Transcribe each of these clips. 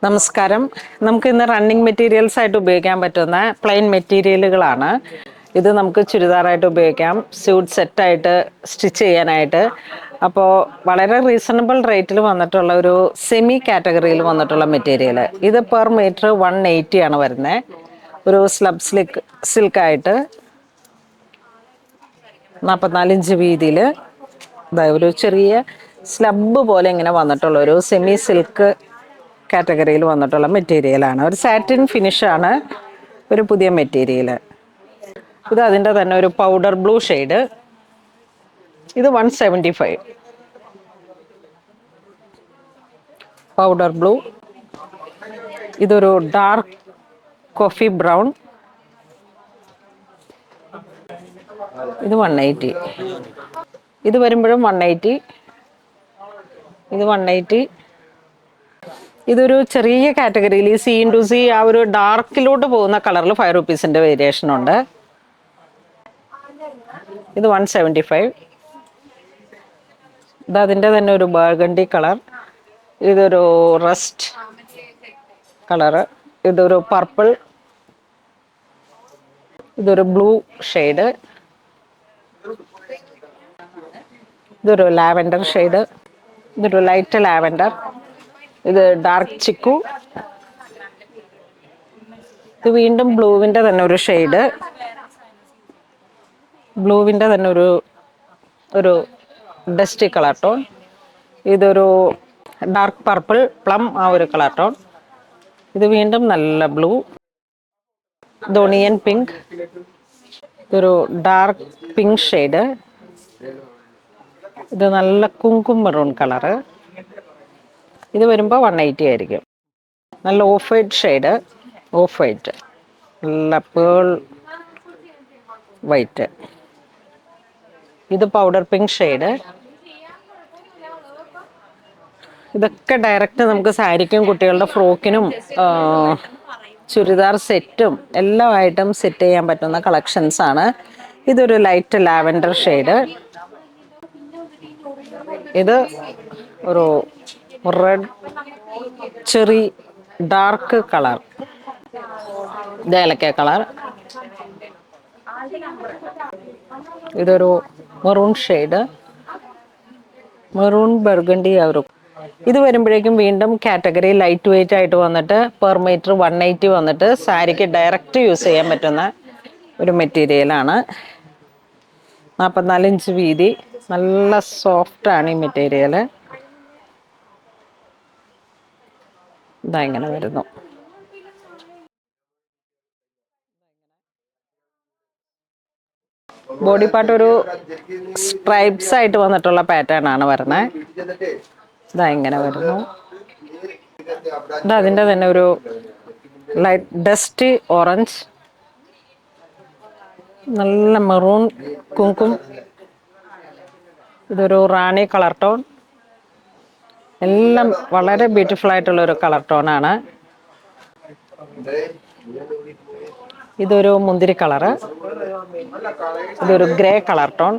നമസ്കാരം. നമുക്ക് ഇന്ന് റണ്ണിങ് മെറ്റീരിയൽസ് ആയിട്ട് ഉപയോഗിക്കാൻ പറ്റുന്ന പ്ലെയിൻ മെറ്റീരിയലുകളാണ്. ഇത് നമുക്ക് ചുരിദാറായിട്ട് ഉപയോഗിക്കാം, സ്യൂട്ട് സെറ്റായിട്ട് സ്റ്റിച്ച് ചെയ്യാനായിട്ട്. അപ്പോൾ വളരെ റീസണബിൾ റേറ്റിൽ വന്നിട്ടുള്ള ഒരു സെമി കാറ്റഗറിയിൽ വന്നിട്ടുള്ള മെറ്റീരിയൽ. ഇത് പെർ മീറ്റർ 180 ആണ് വരുന്നത്. ഒരു സ്ലബ് സിൽക്കായിട്ട് 44 ഇഞ്ച് വീതിയിൽ ഒരു ചെറിയ സ്ലബ് പോലെ ഇങ്ങനെ വന്നിട്ടുള്ള ഒരു സെമി സിൽക്ക് കാറ്റഗറിയിൽ വന്നിട്ടുള്ള മെറ്റീരിയലാണ്. ഒരു സാറ്റിൻ ഫിനിഷാണ് ഒരു പുതിയ മെറ്റീരിയൽ. ഇത് അതിൻ്റെ തന്നെ ഒരു പൗഡർ ബ്ലൂ ഷെയ്ഡ്. ഇത് 175. Powder blue. ഇതൊരു ഡാർക്ക് കോഫി ബ്രൗൺ. ഇത് 180. ഇത് വരുമ്പോഴും 180. ഇത് 180. ഇതൊരു ചെറിയ കാറ്റഗറിയിൽ ഈ സി ഇൻറ്റു സി ആ ഒരു ഡാർക്കിലോട്ട് പോകുന്ന കളറിൽ 5 റുപ്പീസിൻ്റെ വേരിയേഷൻ ഉണ്ട്. ഇത് 175. ഇത് അതിൻ്റെ തന്നെ ഒരു ബർഗണ്ടി കളർ. ഇതൊരു റസ്റ്റ് കളറ്. ഇതൊരു പർപ്പിൾ. ഇതൊരു ബ്ലൂ ഷെയ്ഡ്. ഇതൊരു ലാവൻഡർ ഷെയ്ഡ്. ഇതൊരു ലൈറ്റ് ലാവൻഡർ. ഇത് ഡാർക്ക് ചിക്കു. ഇത് വീണ്ടും ബ്ലൂവിൻ്റെ തന്നെ ഒരു ഷെയ്ഡ്. ബ്ലൂവിൻ്റെ തന്നെ ഒരു ഡസ്റ്റി കളർ ടോൺ. ഇതൊരു ഡാർക്ക് പർപ്പിൾ പ്ലം ആ ഒരു കളർ ടോൺ. ഇത് വീണ്ടും നല്ല ബ്ലൂ. ഇത് ഒണിയൻ പിങ്ക്. ഇതൊരു ഡാർക്ക് പിങ്ക് ഷെയ്ഡ്. ഇത് നല്ല കുങ്കും മെറൂൺ കളറ്. ഇത് വരുമ്പോൾ 180 ആയിരിക്കും. നല്ല of white shade. Of white, നല്ല പേൾ വൈറ്റ്. ഇത് പൗഡർ പിങ്ക് ഷെയ്ഡ്. ഇതൊക്കെ ഡയറക്റ്റ് നമുക്ക് സാരിക്കും കുട്ടികളുടെ ഫ്രോക്കിനും ചുരിദാർ സെറ്റും എല്ലാമായിട്ടും സെറ്റ് ചെയ്യാൻ പറ്റുന്ന കളക്ഷൻസ് ആണ്. ഇതൊരു ലൈറ്റ് ലാവൻഡർ ഷെയ്ഡ്. ഇത് ഒരു റെഡ് ചെറി ഡാർക്ക് കളർ. ഇത് ഏലക്ക കളർ. ഇതൊരു മെറൂൺ ഷെയ്ഡ്. മെറൂൺ ബർഗണ്ടി ആ ഒരു. ഇത് വരുമ്പോഴേക്കും വീണ്ടും കാറ്റഗറി ലൈറ്റ് വെയിറ്റ് ആയിട്ട് വന്നിട്ട് പെർ മീറ്റർ 180 വന്നിട്ട് സാരിക്ക് ഡയറക്റ്റ് യൂസ് ചെയ്യാൻ പറ്റുന്ന ഒരു മെറ്റീരിയലാണ്. 44 ഇഞ്ച് വീതി. നല്ല സോഫ്റ്റാണ് ഈ മെറ്റീരിയൽ. ഇതാ ഇങ്ങനെ വരുന്നു. ബോഡി പാർട്ട് ഒരു സ്ട്രൈപ്സ് ആയിട്ട് വന്നിട്ടുള്ള പാറ്റേൺ ആണ് വരുന്നത്. ഇതാ ഇങ്ങനെ വരുന്നു. ഇത് അതിൻ്റെ തന്നെ ഒരു ലൈറ്റ് ഡസ്റ്റി ഓറഞ്ച്. നല്ല മെറൂൺ കുങ്കും. ഇതൊരു റാണി കളർ ടോൺ. എല്ലാം വളരെ ബ്യൂട്ടിഫുൾ ആയിട്ടുള്ള ഒരു കളർ ടോൺ ആണ്. ഇതൊരു മുന്തിരി കളറ്. ഇതൊരു ഗ്രേ കളർ ടോൺ.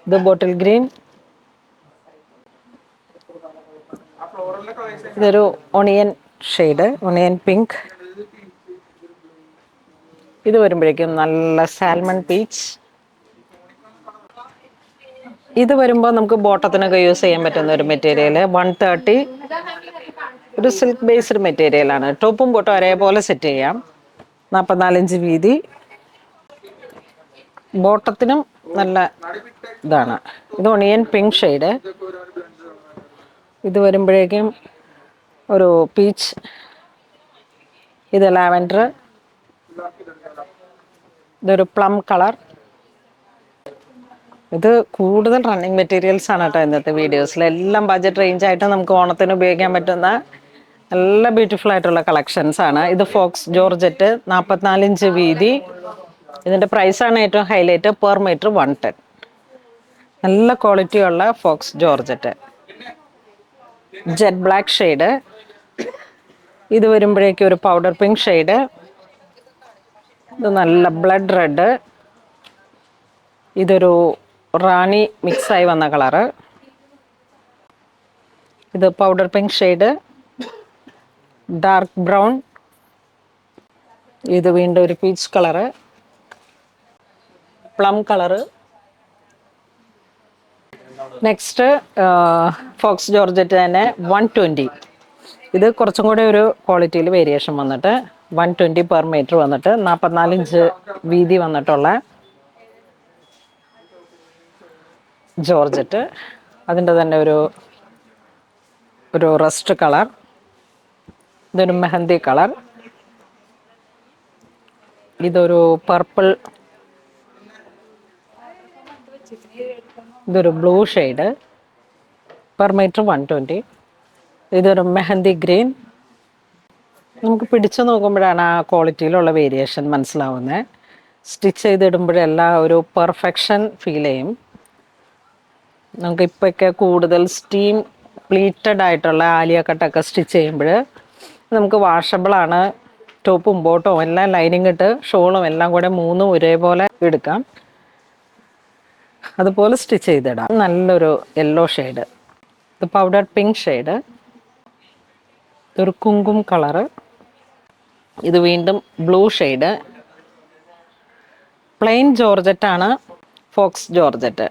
ഇത് ബോട്ടിൽ ഗ്രീൻ. ഇതൊരു ഒണിയൻ ഷെയ്ഡ്, ഒണിയൻ പിങ്ക്. ഇത് വരുമ്പോഴേക്കും നല്ല സാൽമൺ പീച്ച്. ഇത് വരുമ്പോൾ നമുക്ക് ബോട്ടത്തിനൊക്കെ യൂസ് ചെയ്യാൻ പറ്റുന്ന ഒരു മെറ്റീരിയൽ. 130. ഒരു സിൽക്ക് ബേസ്ഡ് മെറ്റീരിയലാണ്. ടോപ്പും ബോട്ടും ഒരേപോലെ സെറ്റ് ചെയ്യാം. 44 ഇഞ്ച് വീതി. ബോട്ടത്തിനും നല്ല ഇതാണ്. ഇത് ഒണിയൻ പിങ്ക് ഷെയ്ഡ്. ഇത് വരുമ്പോഴേക്കും ഒരു പീച്ച്. ഇത് ലാവൻഡർ. ഇതൊരു പ്ലം കളർ. ഇത് കൂടുതൽ റണ്ണിങ് മെറ്റീരിയൽസ് ആണ് കേട്ടോ ഇന്നത്തെ വീഡിയോസിൽ. എല്ലാം ബഡ്ജറ്റ് റേഞ്ച് ആയിട്ട് നമുക്ക് ഓണത്തിന് ഉപയോഗിക്കാൻ പറ്റുന്ന നല്ല ബ്യൂട്ടിഫുൾ ആയിട്ടുള്ള കളക്ഷൻസ് ആണ്. ഇത് ഫോക്സ് ജോർജറ്റ് 44 ഇഞ്ച് വീതി. ഇതിൻ്റെ പ്രൈസാണ് ഏറ്റവും ഹൈലൈറ്റ്. Per metre 110. നല്ല ക്വാളിറ്റിയുള്ള Fox georgette. Jet black shade. ഇത് വരുമ്പോഴേക്കും ഒരു പൗഡർ പിങ്ക് ഷെയ്ഡ്. ഇത് നല്ല ബ്ലഡ് റെഡ്. ഇതൊരു റാണി മിക്സായി വന്ന കളറ്. ഇത് powder pink shade. Dark brown, ഇത് വീണ്ടും ഒരു peach colour, plum colour. Next Fox georgette തന്നെ 120. ഇത് കുറച്ചും കൂടെ ഒരു ക്വാളിറ്റിയിൽ വേരിയേഷൻ വന്നിട്ട് 120 പെർ മീറ്റർ വന്നിട്ട് 44 ഇഞ്ച് വീതി വന്നിട്ടുള്ള ജോർജറ്റ്. അതിൻ്റെ തന്നെ ഒരു റസ്റ്റ് കളർ, ഇതൊരു മെഹന്തി കളർ, ഇതൊരു പർപ്പിൾ, ഇതൊരു ബ്ലൂ ഷെയ്ഡ്, പെർ മീറ്റർ 120. ഇതൊരു മെഹന്തി ഗ്രീൻ. നമുക്ക് പിടിച്ചു നോക്കുമ്പോഴാണ് ആ ക്വാളിറ്റിയിലുള്ള വേരിയേഷൻ മനസ്സിലാവുന്നത്. സ്റ്റിച്ച് ചെയ്തിടുമ്പോഴെല്ലാം ഒരു പെർഫെക്ഷൻ ഫീൽ ചെയ്യും. നമുക്ക് ഇപ്പോഴൊക്കെ കൂടുതൽ സ്റ്റീം പ്ലീറ്റഡ് ആയിട്ടുള്ള ആലിയ കട്ടൊക്കെ സ്റ്റിച്ച് ചെയ്യുമ്പോൾ നമുക്ക് വാഷബിളാണ്. ടോപ്പും ബോട്ടവും എല്ലാം ലൈനിങ് ഇട്ട് ഷോളും എല്ലാം കൂടെ മൂന്നും ഒരേപോലെ എടുക്കാം. അതുപോലെ സ്റ്റിച്ച് ചെയ്തിടാം. നല്ലൊരു യെല്ലോ ഷെയ്ഡ്, ഇത് പൗഡർ പിങ്ക് ഷെയ്ഡ്, ഇതൊരു കുങ്കും കളറ്, ഇത് വീണ്ടും ബ്ലൂ ഷെയ്ഡ്. പ്ലെയിൻ ജോർജറ്റാണ് ഫോക്സ് ജോർജറ്റ്.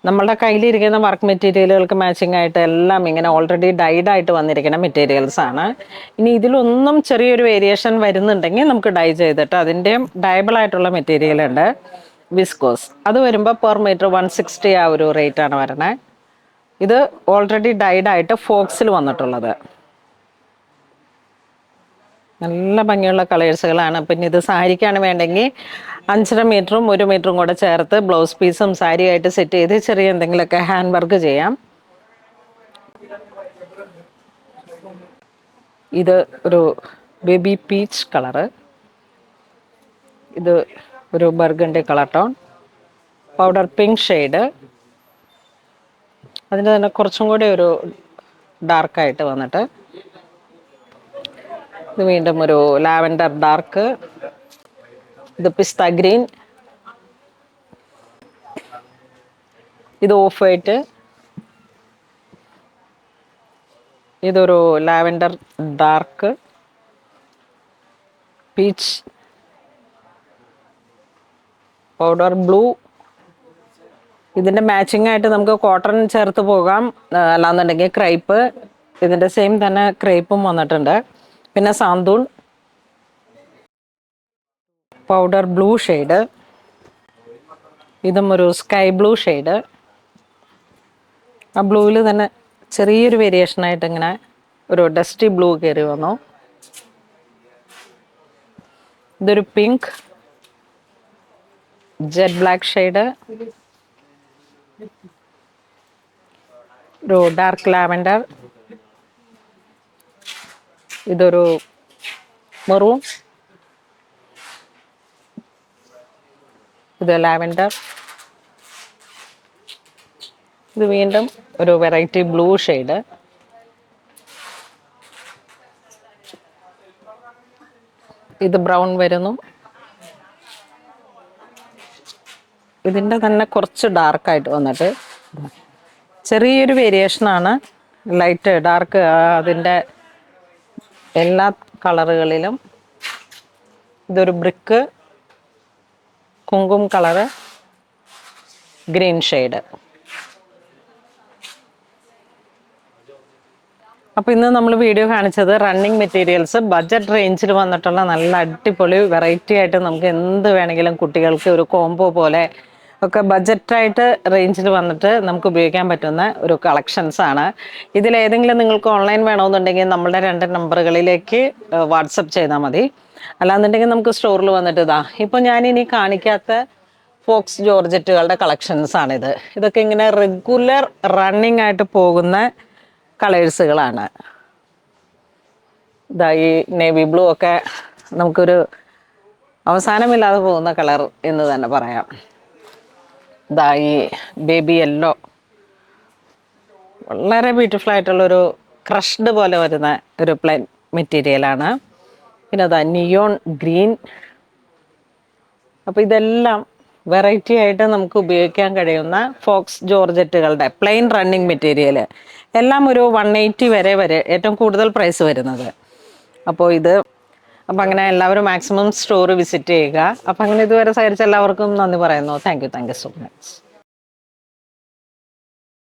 നമ്മളുടെ കയ്യിലിരിക്കുന്ന വർക്ക് മെറ്റീരിയലുകൾക്ക് മാച്ചിങ് ആയിട്ട് എല്ലാം ഇങ്ങനെ ഓൾറെഡി ഡൈഡ് ആയിട്ട് വന്നിരിക്കുന്ന മെറ്റീരിയൽസ് ആണ്. ഇനി ഇതിലൊന്നും ചെറിയൊരു വേരിയേഷൻ വരുന്നുണ്ടെങ്കിൽ നമുക്ക് ഡൈ ചെയ്തിട്ട് അതിൻ്റെയും ഡയബിൾ ആയിട്ടുള്ള മെറ്റീരിയൽ ഉണ്ട്, വിസ്കോസ്. അത് വരുമ്പോൾ പെർ മീറ്റർ 160 ആ ഒരു റേറ്റാണ് വരണേ. ഇത് ഓൾറെഡി ഡൈഡ് ആയിട്ട് ഫോക്സിൽ വന്നിട്ടുള്ളത്. നല്ല ഭംഗിയുള്ള കളേഴ്സുകളാണ്. പിന്നെ ഇത് സാരിക്കാണ് വേണ്ടെങ്കിൽ 5.5 മീറ്ററും 1 മീറ്ററും കൂടെ ചേർത്ത് ബ്ലൗസ് പീസും സാരിയായിട്ട് സെറ്റ് ചെയ്ത് ചെറിയ എന്തെങ്കിലുമൊക്കെ ഹാൻഡ് വർക്ക് ചെയ്യാം. ഇത് ഒരു ബേബി പീച്ച് കളറ്, ഇത് ഒരു burgundy colour tone, powder pink shade, അതിൻ്റെ തന്നെ കുറച്ചും കൂടി ഒരു ഡാർക്കായിട്ട് വന്നിട്ട് ഇത് വീണ്ടും ഒരു ലാവൻഡർ ഡാർക്ക്, ഇത് പിസ്ത ഗ്രീൻ, ഇത് ഓഫ് വൈറ്റ്, ഇതൊരു lavender dark, peach, powder blue. ഇതിൻ്റെ മാച്ചിങ് ആയിട്ട് നമുക്ക് കോട്ടൺ ചേർത്ത് പോകാം, അല്ലാന്നുണ്ടെങ്കിൽ ക്രൈപ്പ്. ഇതിൻ്റെ സെയിം തന്നെ ക്രൈപ്പും വന്നിട്ടുണ്ട്. പിന്നെ സാന്തൂൺ, പൗഡർ ബ്ലൂ ഷെയ്ഡ്, ഇതും ഒരു സ്കൈ ബ്ലൂ ഷെയ്ഡ്. ആ ബ്ലൂവിൽ തന്നെ ചെറിയൊരു വേരിയേഷനായിട്ട് ഇങ്ങനെ ഒരു ഡസ്റ്റി ബ്ലൂ കയറി വന്നു. ഇതൊരു പിങ്ക്, ജെറ്റ് ബ്ലാക്ക് ഷെയ്ഡ്, ഒരു ഡാർക്ക് ലാവൻഡർ, ഇതൊരു മെറൂൺ, ഇത് ലാവൻഡർ, ഇത് വീണ്ടും ഒരു വെറൈറ്റി ബ്ലൂ ഷെയ്ഡ്, ഇത് ബ്രൗൺ വരുന്നു. ഇതിൻ്റെ തന്നെ കുറച്ച് ഡാർക്കായിട്ട് വന്നിട്ട് ചെറിയൊരു വേരിയേഷനാണ്, ലൈറ്റ് ഡാർക്ക് അതിൻ്റെ എല്ലാ കളറുകളിലും. ഇതൊരു ബ്രിക്ക്, കുങ്കും കളറ്, ഗ്രീൻ ഷെയ്ഡ്. അപ്പോൾ ഇന്ന് നമ്മൾ വീഡിയോ കാണിച്ചത് റണ്ണിങ് മെറ്റീരിയൽസ് ബഡ്ജറ്റ് റേഞ്ചിൽ വന്നിട്ടുള്ള നല്ല അടിപൊളി വെറൈറ്റി ആയിട്ട് നമുക്ക് എന്ത് വേണമെങ്കിലും കുട്ടികൾക്ക് ഒരു കോംബോ പോലെ ഒക്കെ ബഡ്ജറ്റായിട്ട് റേഞ്ചിൽ വന്നിട്ട് നമുക്ക് ഉപയോഗിക്കാൻ പറ്റുന്ന ഒരു കളക്ഷൻസ് ആണ്. ഇതിലേതെങ്കിലും നിങ്ങൾക്ക് ഓൺലൈൻ വേണമെന്നുണ്ടെങ്കിൽ നമ്മളുടെ 2 നമ്പറുകളിലേക്ക് വാട്സപ്പ് ചെയ്താൽ മതി. അല്ലാന്നുണ്ടെങ്കിൽ നമുക്ക് സ്റ്റോറിൽ വന്നിട്ട് ഇപ്പോൾ ഞാനിനി കാണിക്കാത്ത ഫോക്സ് ജോർജറ്റുകളുടെ കളക്ഷൻസ് ആണിത്. ഇതൊക്കെ ഇങ്ങനെ റെഗുലർ റണ്ണിങ് ആയിട്ട് പോകുന്ന കളേഴ്സുകളാണ്. ഈ നേവി ബ്ലൂ ഒക്കെ നമുക്കൊരു അവസാനമില്ലാതെ പോകുന്ന കളർ എന്ന് തന്നെ പറയാം. ഈ ബേബി യെല്ലോ വളരെ ബ്യൂട്ടിഫുൾ ആയിട്ടുള്ളൊരു ക്രഷ്ഡ് പോലെ വരുന്ന ഒരു പ്ലെയിൻ മെറ്റീരിയലാണ്. പിന്നെ നിയോൺ ഗ്രീൻ. അപ്പോൾ ഇതെല്ലാം വെറൈറ്റി ആയിട്ട് നമുക്ക് ഉപയോഗിക്കാൻ കഴിയുന്ന ഫോക്സ് ജോർജറ്റുകളുടെ പ്ലെയിൻ റണ്ണിങ് മെറ്റീരിയൽ എല്ലാം ഒരു 180 വരെ ഏറ്റവും കൂടുതൽ പ്രൈസ് വരുന്നത്. അപ്പോൾ അപ്പം അങ്ങനെ എല്ലാവരും മാക്സിമം സ്റ്റോർ വിസിറ്റ് ചെയ്യുക. അപ്പം അങ്ങനെ ഇതുവരെ സഹകരിച്ച എല്ലാവർക്കും നന്ദി പറയുന്നു. Thank you so much.